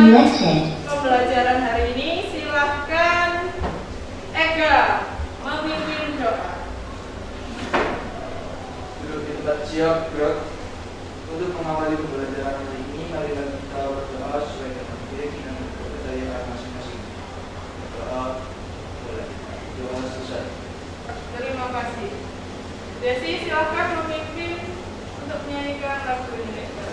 pembelajaran hari ini, silahkan Ega memimpin doa. Duduk di tempat siap, gerak. Untuk mengawali pembelajaran hari ini, marilah kita berdoa sesuai dengan keyakinan dan kepercayaan masing-masing. Doa boleh. Doa selesai. Terima kasih. Desi, silahkan memimpin untuk menyanyikan lagu Indonesia.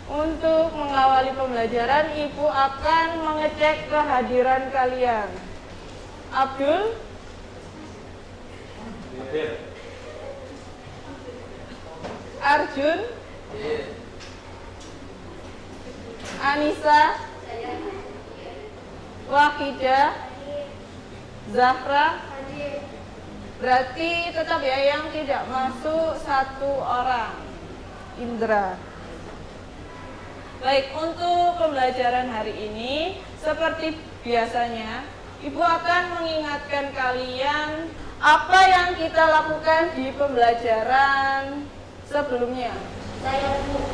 Untuk mengawali pembelajaran, Ibu akan mengecek kehadiran kalian. Abdul, Arjun, Anissa, Wahidah, Zahra. Berarti tetap ya yang tidak masuk satu orang, Indra. Baik, untuk pembelajaran hari ini, seperti biasanya, Ibu akan mengingatkan kalian apa yang kita lakukan di pembelajaran sebelumnya. Saya Bu.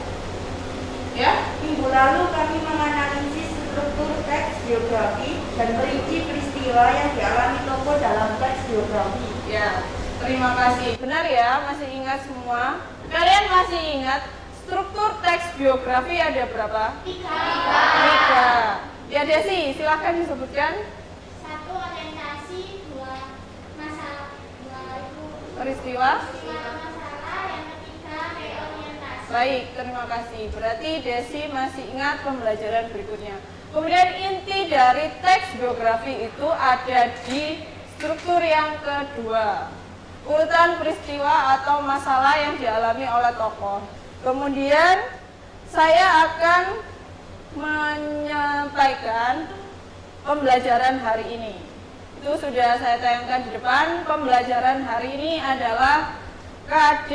Ya? Minggu lalu kami menganalisis struktur teks biografi dan perinci peristiwa yang dialami tokoh dalam teks biografi. Ya, terima kasih. Benar ya, masih ingat semua? Kalian masih ingat struktur teks biografi ada berapa? 3. Ya Desi, silahkan disebutkan. 1. Orientasi. 2. Masalah. 2 itu Peristiwa. masalah. Yang ketiga reorientasi. Baik, terima kasih. Berarti Desi masih ingat pembelajaran berikutnya. Kemudian inti dari teks biografi itu ada di struktur yang kedua. Urutan peristiwa atau masalah yang dialami oleh tokoh. Kemudian saya akan menyampaikan pembelajaran hari ini. Itu sudah saya tayangkan di depan. Pembelajaran hari ini adalah KD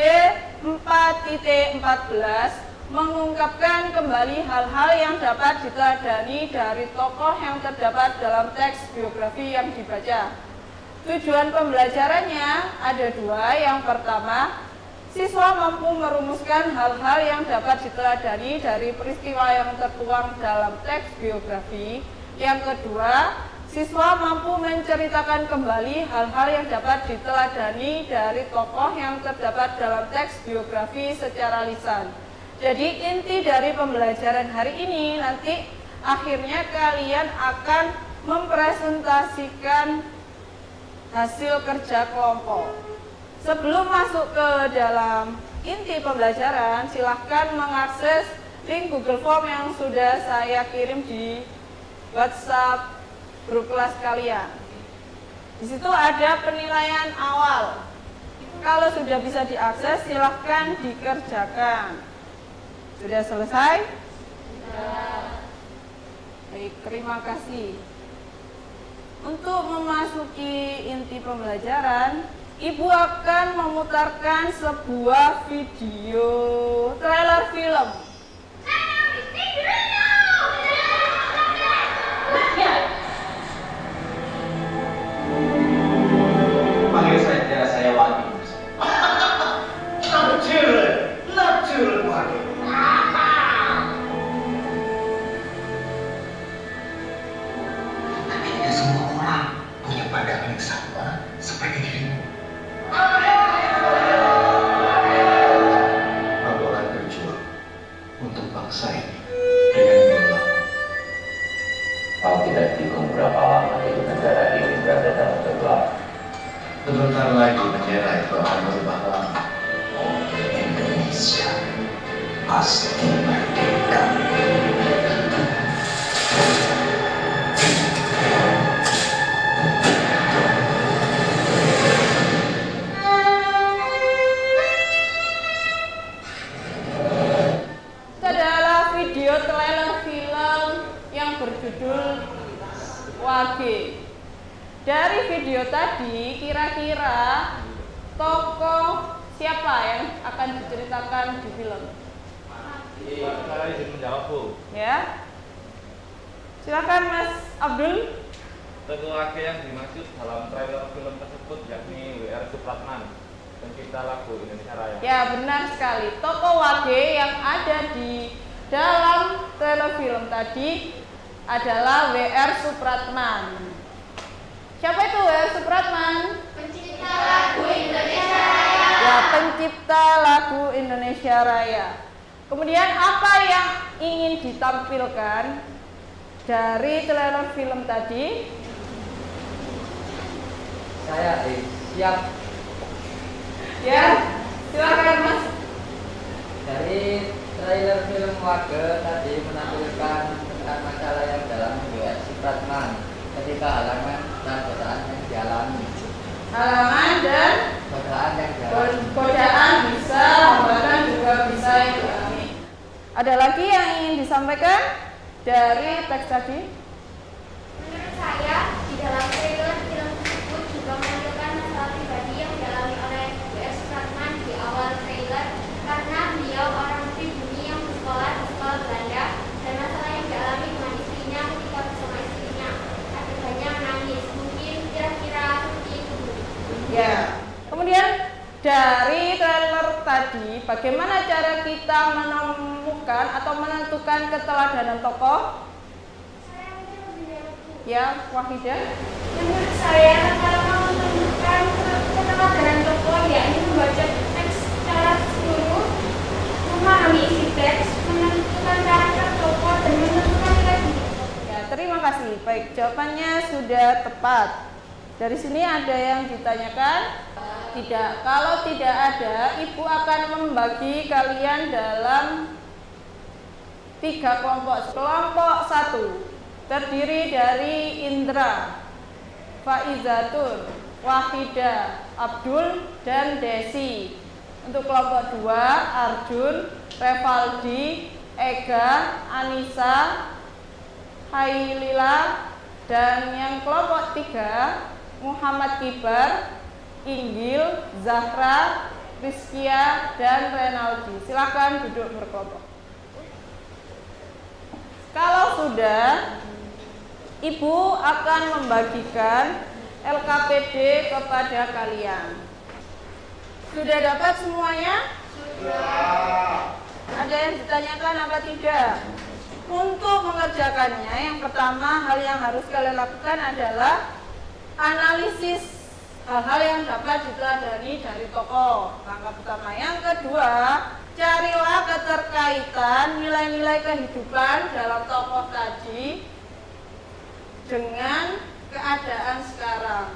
4.14 mengungkapkan kembali hal-hal yang dapat diteladani dari tokoh yang terdapat dalam teks biografi yang dibaca. Tujuan pembelajarannya ada 2. Yang pertama, siswa mampu merumuskan hal-hal yang dapat diteladani dari peristiwa yang tertuang dalam teks biografi. Yang kedua, siswa mampu menceritakan kembali hal-hal yang dapat diteladani dari tokoh yang terdapat dalam teks biografi secara lisan. Jadi inti dari pembelajaran hari ini nanti akhirnya kalian akan mempresentasikan hasil kerja kelompok. Sebelum masuk ke dalam inti pembelajaran, silahkan mengakses link Google Form yang sudah saya kirim di WhatsApp grup kelas kalian. Di situ ada penilaian awal. Kalau sudah bisa diakses, silahkan dikerjakan. Sudah selesai? Sudah. Baik, terima kasih. Untuk memasuki inti pembelajaran, Ibu akan memutarkan sebuah video trailer film. berdoa bahwa Indonesia pasti merdeka. Video trailer film yang berjudul Wage. Dari video tadi, kira-kira tokoh siapa yang akan diceritakan di film? Saya izin menjawab, Bu. Ya, silakan Mas Abdul. Tokoh Wage yang dimaksud dalam trailer film tersebut yakni W.R. Supratman, pencipta lagu Indonesia Raya. Ya, benar sekali. Tokoh Wage yang ada di dalam trailer film tadi adalah W.R. Supratman. Siapa itu W.R. Supratman? Pencipta lagu Indonesia Raya. Ya, pencipta lagu Indonesia Raya. Kemudian apa yang ingin ditampilkan dari trailer film tadi? Saya siap. Ya, silakan Mas. Dari trailer film Wage tadi menampilkan tentang masalah yang dalam W.R. Supratman ketika halangan dan godaan yang dialami. Halangan dan Godaan yang dialami. godaan bisa, hambatan juga bisa yang dialami. Ada lagi yang ingin disampaikan dari teks tadi? Menurut saya, di dalam trailer film tersebut juga menampilkan masalah pribadi yang dialami oleh W.R. Supratman di awal trailer karena beliau orang pribumi yang bersekolah di sekolah Belanda dan masalah yang dialami dengan istrinya ketika bersama istrinya. Akibatnya menangis. Mungkin kira-kira seperti itu. Ya. Kemudian dari trailer tadi, bagaimana cara kita menemukan atau menentukan keteladanan tokoh? Saya mungkin lebih dari itu. Ya, Wahidah. Menurut saya, kalau mau menentukan keteladanan tokoh, yakni membaca teks secara seluruh, memahami isi teks, menentukan karakter tokoh, dan menentukan nilai diri. Ya, terima kasih. Baik, jawabannya sudah tepat. Dari sini ada yang ditanyakan? Tidak. Kalau tidak ada, Ibu akan membagi kalian dalam 3 kelompok. Kelompok 1 terdiri dari Indra, Faizatun, Wahidah, Abdul, dan Desi. Untuk kelompok 2, Arjun, Revaldi, Ega, Anissa, Hailila, dan yang kelompok 3, Muhammad Kibar, Inggil, Zahra, Rizkia, dan Renaldi. Silakan duduk berkelompok. Kalau sudah, Ibu akan membagikan LKPD kepada kalian. Sudah dapat semuanya? Sudah. Ada yang ditanyakan apa tidak? Untuk mengerjakannya, yang pertama hal yang harus kalian lakukan adalah analisis hal-hal yang dapat diteladani dari tokoh. Langkah pertama. Yang kedua, carilah keterkaitan nilai-nilai kehidupan dalam tokoh tadi dengan keadaan sekarang.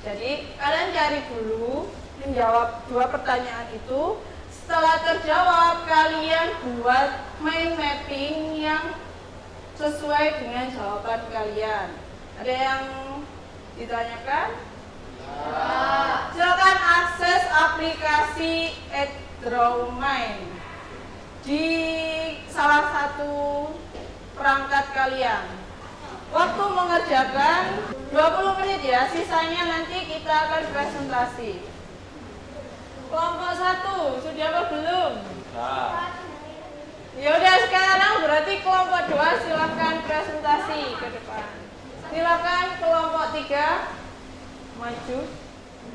Jadi kalian cari dulu, menjawab 2 pertanyaan itu. Setelah terjawab, kalian buat mind mapping yang sesuai dengan jawaban kalian. Ada yang ditanyakan? Ya. Silakan akses aplikasi @drawmind di salah satu perangkat kalian. Waktu mengerjakan 20 menit ya, sisanya nanti kita akan presentasi. Kelompok 1 sudah apa belum? Ya udah, sekarang berarti kelompok 2 silakan presentasi ke depan. Silakan kelompok 3 maju.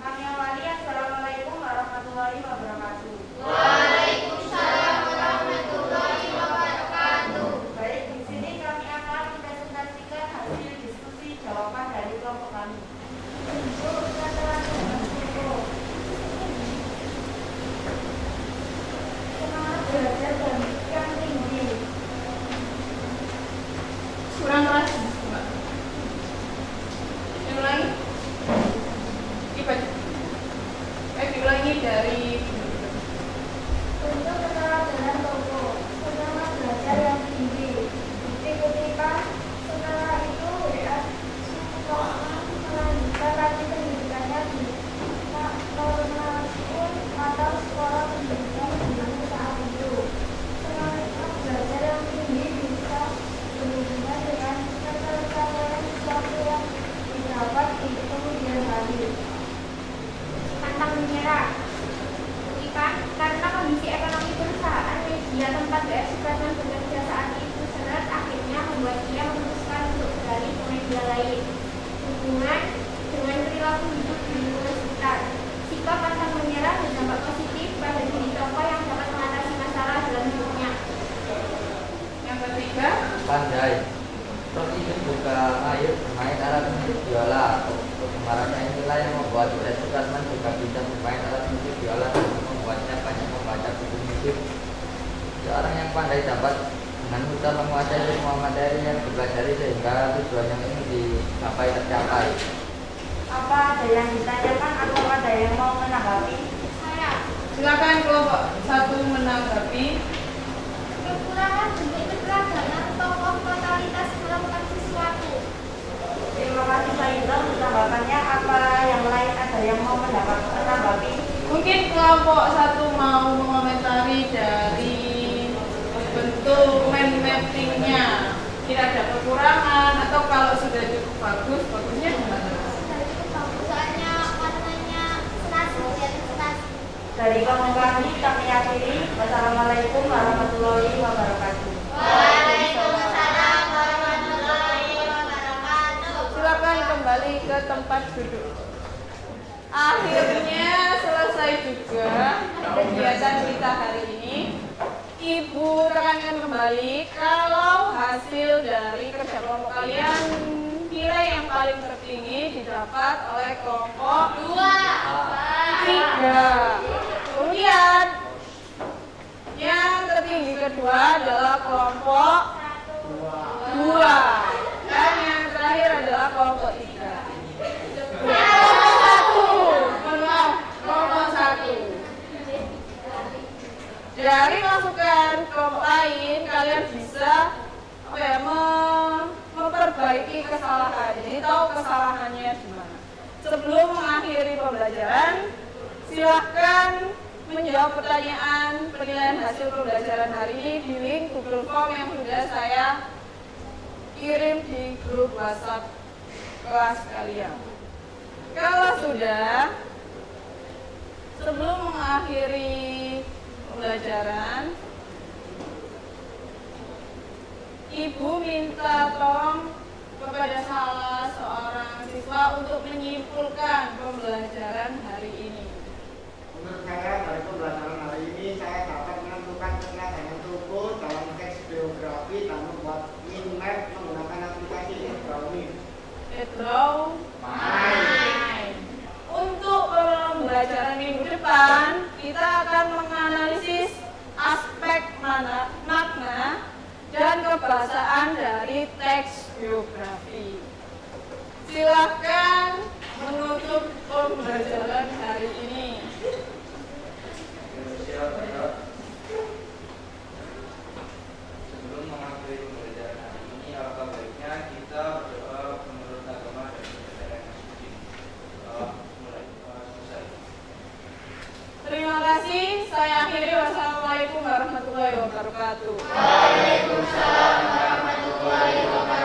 Kami awali. Assalamualaikum warahmatullahi wabarakatuh. Waalaikumsalam warahmatullahi wabarakatuh. Baik, di sini kami akan mempresentasikan hasil diskusi jawaban dari kelompok kami. Semangat belajar dan yang tinggi. Kurang keras. Yang lain? Diulangi. dari Untuk keteladanan toko, semangat belajar yang tinggi. Bukti kutipan, setelah itu WA Supratman melanjutkan lagi pendidikannya di Normasun atau sekolah pendidikan tinggi saat itu. Semangat belajar yang tinggi bisa berhubungan dengan ketercapaian sesuatu yang didapat di kemudian hari. Pantang menyerah. Karena kondisi ekonomi perusahaan media tempat WR Supratman bekerja saat itu seret, akhirnya membuat ia memutuskan untuk beralih ke media lain. Hubungan dengan perilaku hidup di lingkungan sekitar. Sikap pantang menyerah berdampak positif pada diri tokoh yang dapat mengatasi masalah dalam hidupnya. Yang ketiga, Pandai. Terus itu juga ayo bermain alat musik biola. Kegemarannya inilah yang membuat WR Supratman juga bisa bermain alat musik biola dan membuatnya banyak membaca buku musik. Seorang yang pandai dapat dengan mudah menguasai semua materi yang dipelajari sehingga tujuan yang ingin dicapai tercapai. Apa ada yang ditanyakan atau ada yang mau menanggapi? Saya, silakan kelompok 1 menanggapi. kekurangan bentuk keteladanan tokoh totalitas melakukan sesuatu. Terima kasih Pak Indra untuk tanggapannya. Apa yang lain ada yang mau menanggapi? Mungkin kelompok 1 mau mengomentari dari bentuk mind mappingnya. Kira ada kekurangan atau kalau sudah cukup bagus, bagusnya gimana? Soalnya warnanya senasib. Dari kawan kami akhiri. Wassalamualaikum warahmatullahi wabarakatuh. Waalaikumsalam warahmatullahi wabarakatuh. Silakan kembali ke tempat duduk. Akhirnya selesai juga kegiatan kita hari ini. Ibu tekankan kembali kalau hasil dari kerja kelompok kalian nilai yang paling tertinggi didapat oleh kelompok 3. Kemudian yang tertinggi kedua adalah kelompok 2 dan yang terakhir adalah kelompok 3. Kelompok 1. Dari masukan kelompok lain kalian bisa memperbaiki kesalahan. Jadi tahu kesalahannya di mana. Sebelum mengakhiri pembelajaran, silahkan menjawab pertanyaan penilaian hasil pembelajaran hari ini di link Google Form yang sudah saya kirim di grup WhatsApp kelas kalian. Kalau sudah, sebelum mengakhiri pembelajaran, Ibu minta tolong kepada salah seorang siswa untuk menyimpulkan pembelajaran hari ini. Menurut saya dari pembelajaran hari ini saya dapat menentukan keteladanan tubuh dalam teks biografi dan membuat mind map menggunakan aplikasi Drawmine. Untuk pembelajaran minggu depan, kita akan menganalisis aspek makna dan kebahasaan dari teks biografi. Silahkan menutup pembelajaran hari ini. Sebelum mengakhiri pembelajaran hari ini, alangkah baiknya kita berdoa menurut agama dan negara masing-masing. Selesai. Terima kasih. Saya akhiri. Wassalamualaikum warahmatullahi wabarakatuh. Waalaikumsalam warahmatullahi wabarakatuh.